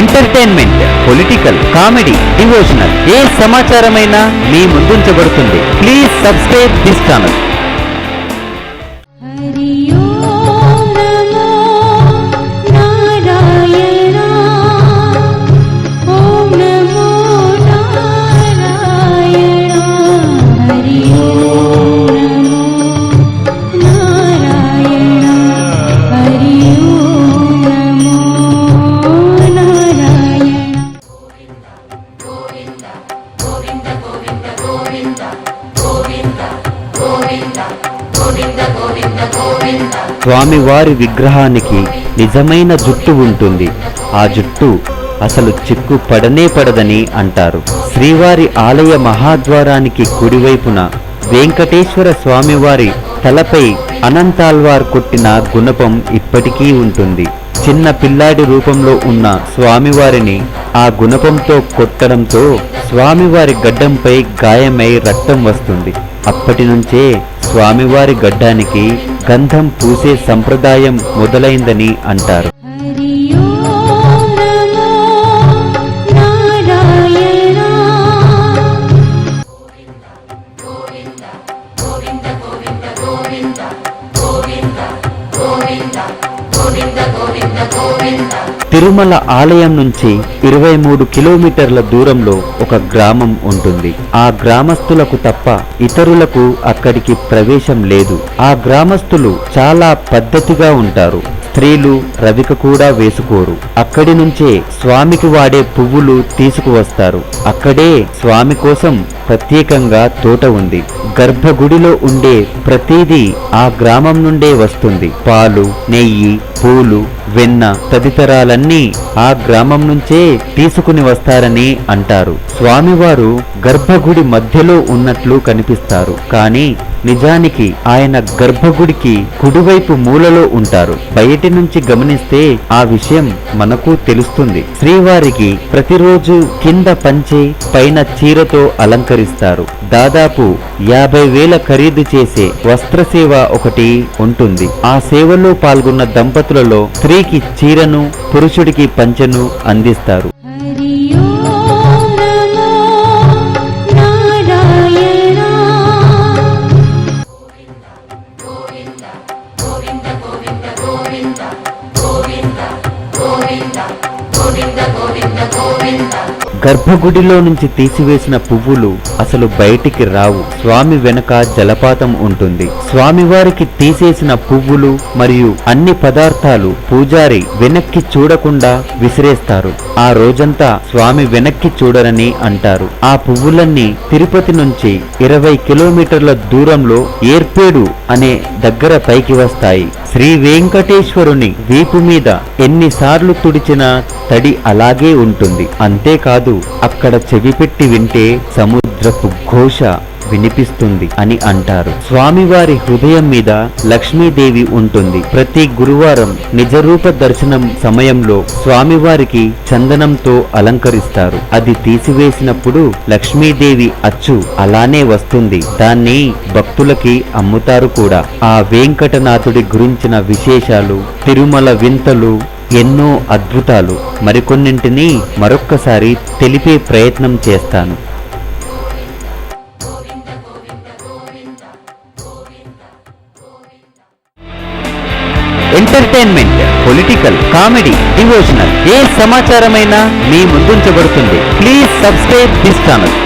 Entertainment, political, comedy, devotional ఏ సమాచారమైనా మీ ముందుంచబడుతుంది. Please subscribe this channel. స్వామివారి విగ్రహానికి నిజమైన జుట్టు ఉంటుంది. ఆ జుట్టు అసలు చిక్కు పడనే పడదని అంటారు. శ్రీవారి ఆలయ మహాద్వారానికి కుడివైపున వెంకటేశ్వర స్వామివారి తలపై అనంతాల్వార్ కొట్టిన గుణపం ఇప్పటికీ ఉంటుంది. చిన్న పిల్లాడి రూపంలో ఉన్న స్వామివారిని ఆ గుణపంతో కొట్టడంతో స్వామివారి గడ్డంపై గాయమై రక్తం వస్తుంది. అప్పటి నుంచే స్వామివారి గడ్డానికి గంధం పూసే సంప్రదాయం మొదలైందని అంటారు. తిరుమల ఆలయం నుంచి 23 కిలోమీటర్ల దూరంలో ఒక గ్రామం ఉంటుంది. ఆ గ్రామస్తులకు తప్ప ఇతరులకు అక్కడికి ప్రవేశం లేదు. ఆ గ్రామస్తులు చాలా పద్ధతిగా ఉంటారు. స్త్రీలు రవిక కూడా వేసుకోరు. అక్కడి నుంచే స్వామికి వాడే పువ్వులు తీసుకువస్తారు. అక్కడే స్వామి కోసం ప్రత్యేకంగా తోట ఉంది. గర్భగుడిలో ఉండే ప్రతిదీ ఆ గ్రామం నుండే వస్తుంది. పాలు, నెయ్యి, పూలు, వెన్న తదితరాలన్నీ ఆ గ్రామం నుంచే తీసుకుని వస్తారని అంటారు. స్వామివారు గర్భగుడి మధ్యలో ఉన్నట్లు కనిపిస్తారు, కానీ నిజానికి ఆయన గర్భగుడికి కుడివైపు మూలలో ఉంటారు. బయటి నుంచి గమనిస్తే ఆ విషయం మనకు తెలుస్తుంది. శ్రీవారికి ప్రతిరోజు కింద పంచె, పైన చీరతో అలంకరిస్తారు. దాదాపు 50,000 ఖరీదు చేసే వస్త్రసేవ ఒకటి ఉంటుంది. ఆ సేవలో పాల్గొన్న దంపతులలో స్త్రీకి చీరను, పురుషుడికి పంచెను అందిస్తారు. గర్భగుడిలో నుంచి తీసివేసిన పువ్వులు అసలు బయటికి రావు. స్వామి వెనక జలపాతం ఉంటుంది. స్వామివారికి తీసేసిన పువ్వులు మరియు అన్ని పదార్థాలు పూజారి వెనక్కి చూడకుండా విసిరేస్తారు. ఆ రోజంతా స్వామి వెనక్కి చూడరని అంటారు. ఆ పువ్వులన్నీ తిరుపతి నుంచి 20 కిలోమీటర్ల దూరంలో ఏర్పేడు అనే దగ్గర పైకి వస్తాయి. శ్రీ వెంకటేశ్వరుని వీపు మీద ఎన్నిసార్లు తుడిచినా తడి అలాగే ఉంటుంది. అంతేకాదు, అక్కడ చెవిపెట్టి వింటే సముద్రపు ఘోష వినిపిస్తుంది అని అంటారు. స్వామివారి హృదయం మీద లక్ష్మీదేవి ఉంటుంది. ప్రతి గురువారం నిజరూప దర్శనం సమయంలో స్వామివారికి చందనంతో అలంకరిస్తారు. అది తీసివేసినప్పుడు లక్ష్మీదేవి అచ్చు అలానే వస్తుంది. దాన్ని భక్తులకి అమ్ముతారు కూడా. ఆ వెంకటనాథుడి గురించిన విశేషాలు, తిరుమల వింతలు, ఎన్నో అద్భుతాలు మరికొన్నింటిని మరొక్కసారి తెలిపే ప్రయత్నం చేస్తాను. ఎంటర్టైన్మెంట్, పొలిటికల్, కామెడీ, డివోషనల్ ఏ సమాచారమైనా మీ ముందుంచబడుతుంది. Please subscribe this channel.